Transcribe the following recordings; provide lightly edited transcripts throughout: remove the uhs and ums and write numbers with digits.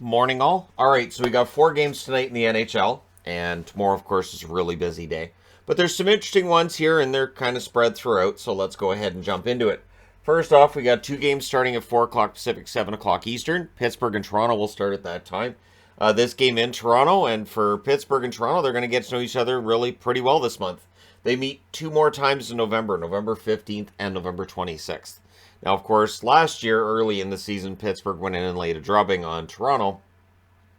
Morning all. All right, so we got 4 games tonight in the NHL, and tomorrow, of course, is a really busy day. But there's some interesting ones here, and they're kind of spread throughout, so let's go ahead and jump into it. First off, we got 2 games starting at 4 o'clock Pacific, 7 o'clock Eastern. Pittsburgh and Toronto will start at that time. This game in Toronto, and for Pittsburgh and Toronto, they're going to get to know each other really pretty well this month. They meet 2 more times in November, November 15th and November 26th. Now, of course, last year, early in the season, Pittsburgh went in and laid a drubbing on Toronto,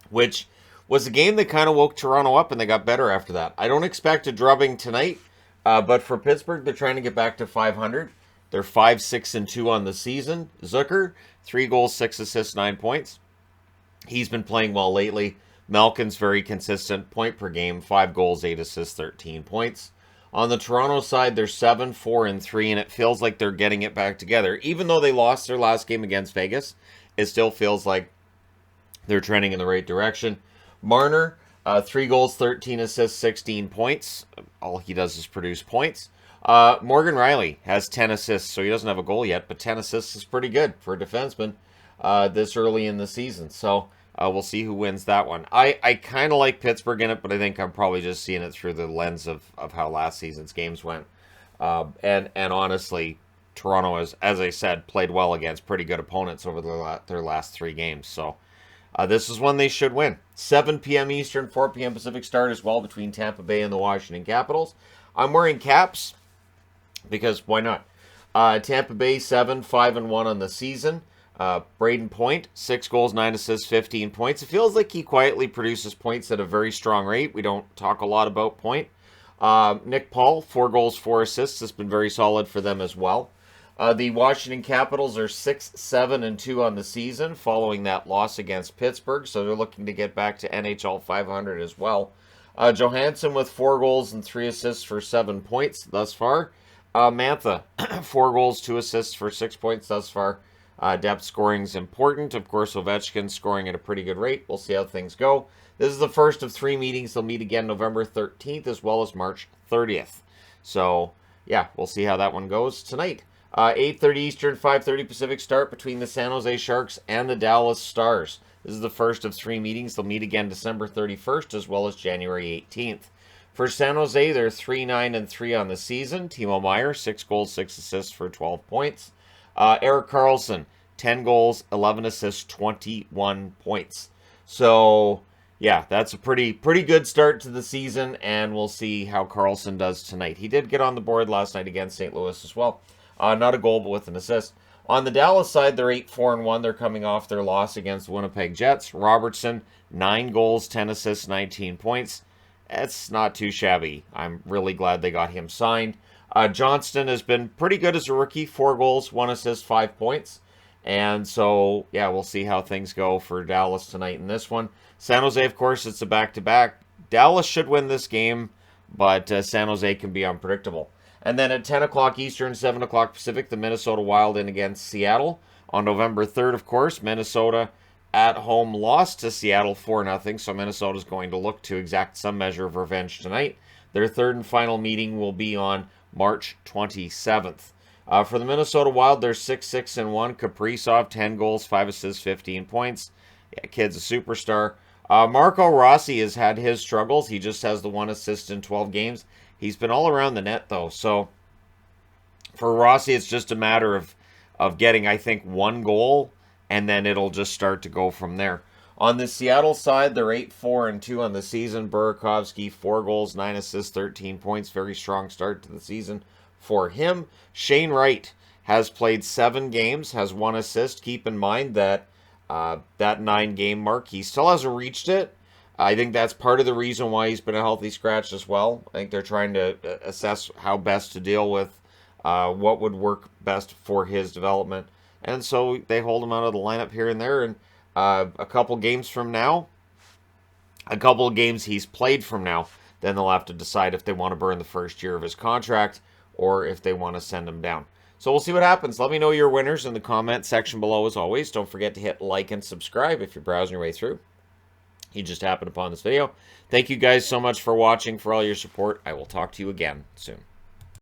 which was a game that kind of woke Toronto up, and they got better after that. I don't expect a drubbing tonight, but for Pittsburgh, they're trying to get back to 500. They're 5-6-2 on the season. Zucker, 3 goals, 6 assists, 9 points. He's been playing well lately. Malkin's very consistent, point per game, 5 goals, 8 assists, 13 points. On the Toronto side, they're 7-4-3, and it feels like they're getting it back together. Even though they lost their last game against Vegas, it still feels like they're trending in the right direction. Marner, 3 goals, 13 assists, 16 points. All he does is produce points. Morgan Riley has 10 assists, so he doesn't have a goal yet, but 10 assists is pretty good for a defenseman this early in the season. So we'll see who wins that one. I kind of like Pittsburgh in it, but I think I'm probably just seeing it through the lens of how last season's games went. And honestly, Toronto, as I said, played well against pretty good opponents over their last 3 games. So this is one they should win. 7 p.m. Eastern, 4 p.m. Pacific start as well between Tampa Bay and the Washington Capitals. I'm wearing caps because why not? Tampa Bay 7-5-1 on the season. Braden Point, 6 goals, 9 assists, 15 points. It feels like he quietly produces points at a very strong rate. We don't talk a lot about Point. Nick Paul, 4 goals, 4 assists. Has been very solid for them as well. The Washington Capitals are 6-7-2 on the season following that loss against Pittsburgh, so they're looking to get back to NHL 500 as well. Johansson with 4 goals and 3 assists for 7 points thus far. Mantha, 4 goals, 2 assists for 6 points thus far. Depth scoring is important. Of course, Ovechkin scoring at a pretty good rate. We'll see how things go. This is the first of 3 meetings. They'll meet again November 13th as well as March 30th. So, yeah, we'll see how that one goes tonight. 8:30 Eastern, 5:30 Pacific start between the San Jose Sharks and the Dallas Stars. This is the first of 3 meetings. They'll meet again December 31st as well as January 18th. For San Jose, they're 3-9-3 on the season. Timo Meier, 6 goals, 6 assists for 12 points. Erik Karlsson, 10 goals, 11 assists, 21 points. So, yeah, that's a pretty good start to the season, and we'll see how Karlsson does tonight. He did get on the board last night against St. Louis as well. Not a goal, but with an assist. On the Dallas side, they're 8-4-1. They're coming off their loss against the Winnipeg Jets. Robertson, 9 goals, 10 assists, 19 points. That's not too shabby. I'm really glad they got him signed. Johnston has been pretty good as a rookie. 4 goals, 1 assist, 5 points. And so, yeah, we'll see how things go for Dallas tonight in this one. San Jose, of course, it's a back-to-back. Dallas should win this game, but San Jose can be unpredictable. And then at 10 o'clock Eastern, 7 o'clock Pacific, the Minnesota Wild in against Seattle. On November 3rd, of course, Minnesota at home lost to Seattle 4-0, so Minnesota's going to look to exact some measure of revenge tonight. Their third and final meeting will be on March 27th. For the Minnesota Wild, they're 6-6-1. Kaprizov, 10 goals, 5 assists, 15 points. Yeah, kid's a superstar. Marco Rossi has had his struggles. He just has the 1 assist in 12 games. He's been all around the net, though. So for Rossi, it's just a matter of getting, I think, 1 goal, and then it'll just start to go from there. On the Seattle side, they're 8-4-2 on the season. Burakovsky, 4 goals, 9 assists, 13 points. Very strong start to the season for him. Shane Wright has played 7 games, has 1 assist. Keep in mind that that 9-game mark, he still hasn't reached it. I think that's part of the reason why he's been a healthy scratch as well. I think they're trying to assess how best to deal with what would work best for his development. And so they hold him out of the lineup here and there. And a couple games he's played from now, then they'll have to decide if they want to burn the first year of his contract or if they want to send him down. So we'll see what happens. Let me know your winners in the comment section below as always. Don't forget to hit like and subscribe if you're browsing your way through. You just happened upon this video. Thank you guys so much for watching, for all your support. I will talk to you again soon.